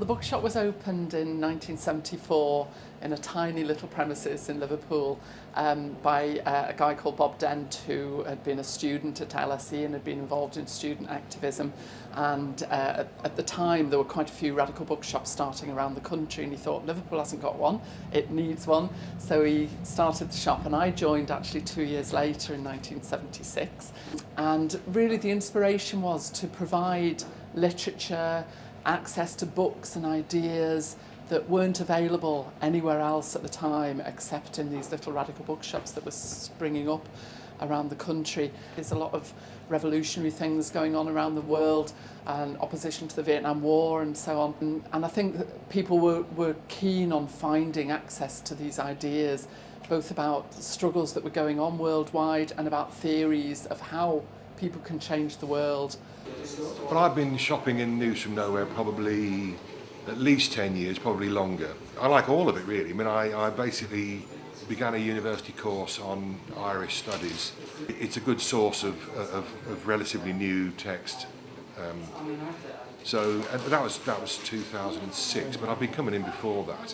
bookshop was opened in 1974 in a tiny little premises in Liverpool by a guy called Bob Dent, who had been a student at LSE and had been involved in student activism. And at the time there were quite a few radical bookshops starting around the country, and he thought Liverpool hasn't got one, it needs one. So he started the shop, and I joined actually 2 years later in 1976. And really the inspiration was to provide literature, access to books and ideas that weren't available anywhere else at the time except in these little radical bookshops that were springing up around the country. There's a lot of revolutionary things going on around the world and opposition to the Vietnam War and so on. And I think that people were keen on finding access to these ideas, both about struggles that were going on worldwide and about theories of how people can change the world. Well, I've been shopping in News from Nowhere probably at least 10 years, probably longer. I like all of it really. I mean, I basically began a university course on Irish studies. It's a good source of relatively new text. So that was 2006, but I've been coming in before that.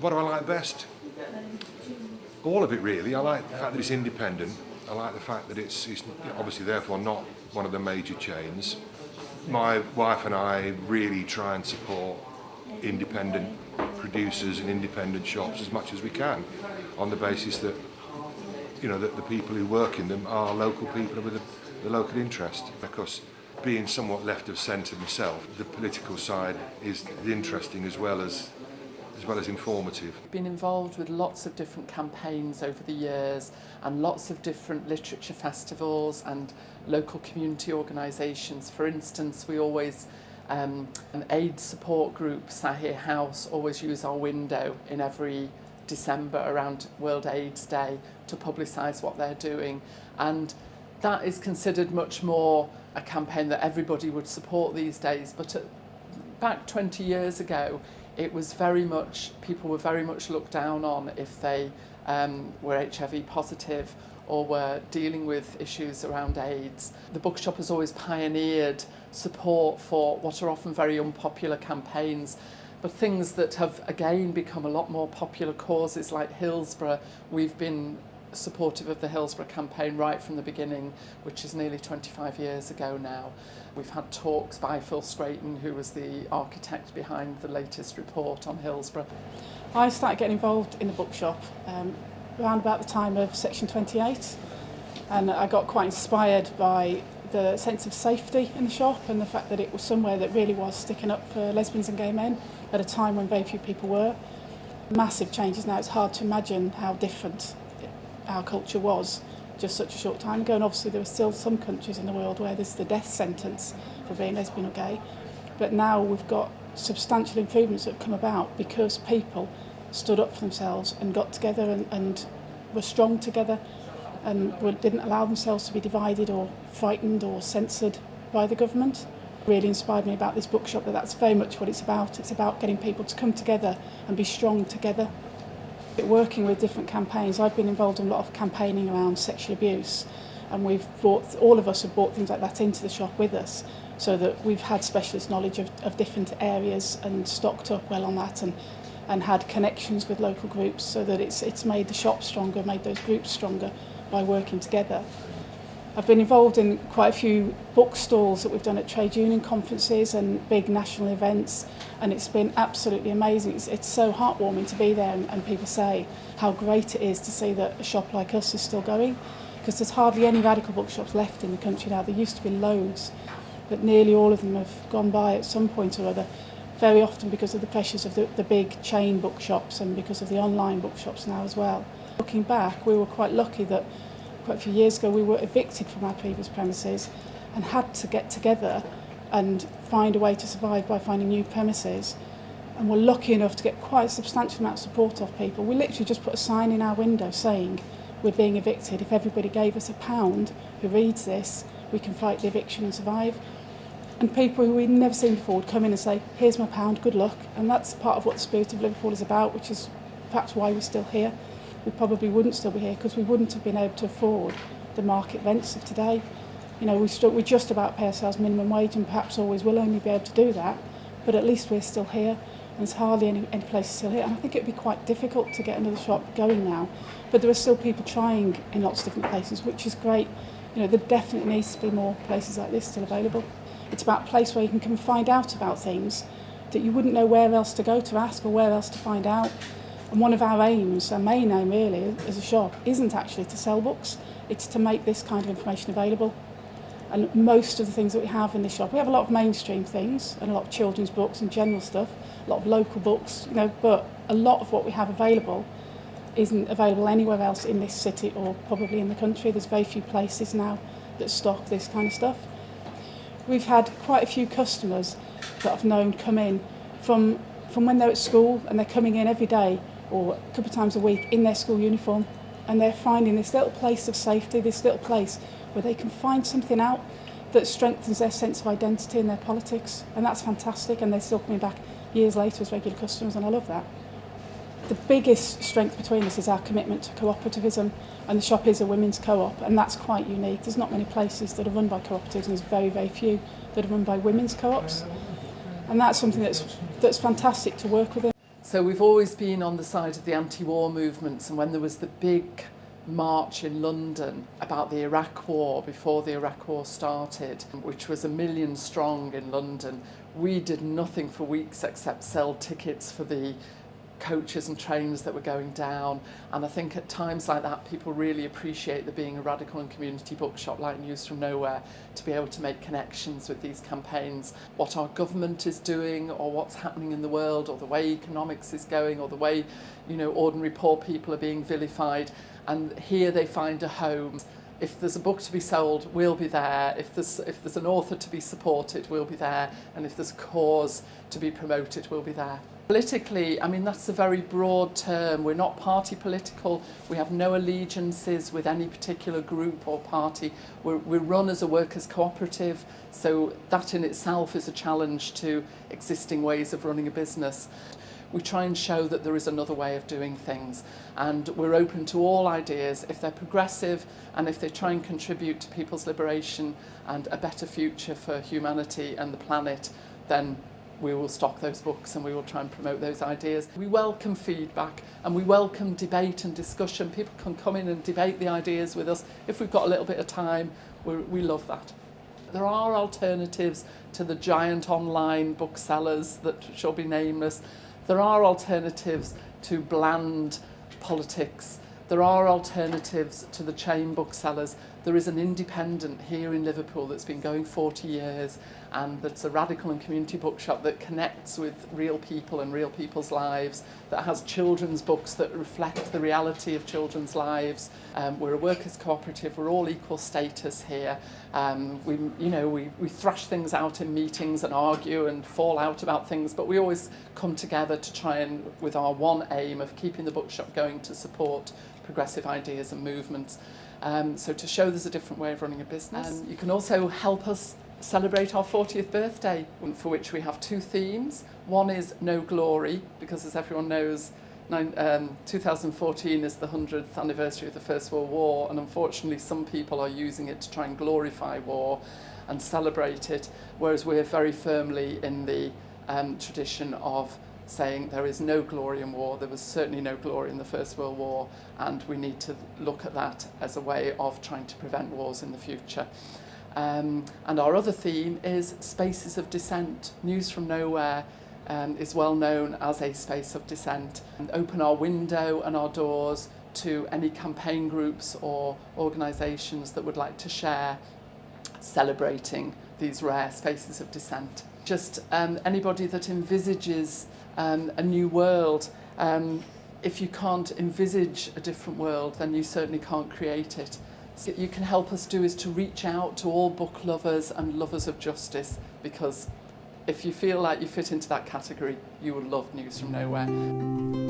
What do I like best? All of it really. I like the fact that it's independent. I like the fact that it's obviously therefore not one of the major chains. My wife and I really try and support independent producers and independent shops as much as we can, on the basis that that the people who work in them are local people with a local interest. Because being somewhat left of centre myself, the political side is interesting as well as informative. I've been involved with lots of different campaigns over the years and lots of different literature festivals and local community organisations. For instance, we always, an AIDS support group, Sahir House, always use our window in every December around World AIDS Day to publicise what they're doing. And that is considered much more a campaign that everybody would support these days. But back 20 years ago, it was very much, people were very much looked down on if they were HIV positive or were dealing with issues around AIDS. The bookshop has always pioneered support for what are often very unpopular campaigns, but things that have again become a lot more popular causes like Hillsborough. We've been supportive of the Hillsborough campaign right from the beginning, which is nearly 25 years ago now. We've had talks by Phil Strayton, who was the architect behind the latest report on Hillsborough. I started getting involved in the bookshop around about the time of Section 28, and I got quite inspired by the sense of safety in the shop and the fact that it was somewhere that really was sticking up for lesbians and gay men at a time when very few people were. Massive changes now. It's hard to imagine how different our culture was just such a short time ago, and obviously there are still some countries in the world where there's the death sentence for being lesbian or gay, but now we've got substantial improvements that have come about because people stood up for themselves and got together and were strong together and didn't allow themselves to be divided or frightened or censored by the government. Really inspired me about this bookshop that that's very much what it's about. It's about getting people to come together and be strong together. Working with different campaigns, I've been involved in a lot of campaigning around sexual abuse, and all of us have brought things like that into the shop with us, so that we've had specialist knowledge of different areas and stocked up well on that, and had connections with local groups, so that it's made the shop stronger, made those groups stronger by working together. I've been involved in quite a few book stalls that we've done at trade union conferences and big national events, and it's been absolutely amazing. It's so heartwarming to be there and people say how great it is to see that a shop like us is still going, because there's hardly any radical bookshops left in the country now. There used to be loads, but nearly all of them have gone by at some point or other, very often because of the pressures of the big chain bookshops and because of the online bookshops now as well. Looking back, we were quite lucky that quite a few years ago we were evicted from our previous premises and had to get together and find a way to survive by finding new premises, and we're lucky enough to get quite a substantial amount of support off people. We literally just put a sign in our window saying we're being evicted. If everybody gave us £1 who reads this, we can fight the eviction and survive. And people who we'd never seen before would come in and say, here's my £1, good luck. And that's part of what the Spirit of Liverpool is about, which is perhaps why we're still here. We probably wouldn't still be here because we wouldn't have been able to afford the market rents of today. You know, we just about pay ourselves minimum wage, and perhaps always will only be able to do that but at least we're still here, and there's hardly any places still here. And I think it would be quite difficult to get another shop going now, but there are still people trying in lots of different places, which is great. You know, there definitely needs to be more places like this still available. It's about a place where you can come and find out about things that you wouldn't know where else to go to ask or where else to find out. And one of our aims, our main aim really as a shop, isn't actually to sell books, it's to make this kind of information available. And most of the things that we have in this shop, we have a lot of mainstream things and a lot of children's books and general stuff, a lot of local books, you know, but a lot of what we have available isn't available anywhere else in this city or probably in the country. There's very few places now that stock this kind of stuff. We've had quite a few customers that I've known come in from when they're at school, and they're coming in every day or a couple of times a week in their school uniform, and they're finding this little place of safety, this little place where they can find something out that strengthens their sense of identity and their politics, and that's fantastic, and they're still coming back years later as regular customers, and I love that. The biggest strength between us is our commitment to cooperativism, and the shop is a women's co-op, and that's quite unique. There's not many places that are run by cooperatives, and there's very, very few that are run by women's co-ops, and that's something that's fantastic to work with. So we've always been on the side of the anti-war movements, and when there was the big march in London about the Iraq War, before the Iraq War started, which was 1 million strong in London, we did nothing for weeks except sell tickets for the coaches and trains that were going down. And I think at times like that people really appreciate there being a radical and community bookshop like News from Nowhere to be able to make connections with these campaigns, what our government is doing or what's happening in the world or the way economics is going or the way, you know, ordinary poor people are being vilified, and here they find a home. If there's a book to be sold, we'll be there. If there's an author to be supported, we'll be there. And if there's a cause to be promoted, we'll be there. Politically, I mean, that's a very broad term. We're not party political. We have no allegiances with any particular group or party. We're run as a workers' cooperative, so that in itself is a challenge to existing ways of running a business. We try and show that there is another way of doing things, and we're open to all ideas if they're progressive and if they try and contribute to people's liberation and a better future for humanity and the planet, then we will stock those books and we will try and promote those ideas. We welcome feedback and we welcome debate and discussion. People can come in and debate the ideas with us. If we've got a little bit of time, we love that. There are alternatives to the giant online booksellers that shall be nameless. There are alternatives to bland politics. There are alternatives to the chain booksellers. There is an independent here in Liverpool that's been going 40 years, and that's a radical and community bookshop that connects with real people and real people's lives, that has children's books that reflect the reality of children's lives. We're a workers' cooperative, we're all equal status here. We thrash things out in meetings and argue and fall out about things, but we always come together to try and, with our one aim of keeping the bookshop going, to support progressive ideas and movements. So to show there's a different way of running a business. You can also help us celebrate our 40th birthday, for which we have two themes. One is No Glory, because as everyone knows, 2014 is the 100th anniversary of the First World War, and unfortunately some people are using it to try and glorify war and celebrate it, whereas we're very firmly in the tradition of saying there is no glory in war. There was certainly no glory in the First World War, and we need to look at that as a way of trying to prevent wars in the future. And our other theme is Spaces of Dissent. News from Nowhere is well known as a space of dissent. And open our window and our doors to any campaign groups or organisations that would like to share celebrating these rare spaces of dissent. Just anybody that envisages a new world. If you can't envisage a different world, then you certainly can't create it. So what you can help us do is to reach out to all book lovers and lovers of justice, because if you feel like you fit into that category, you will love News from Nowhere.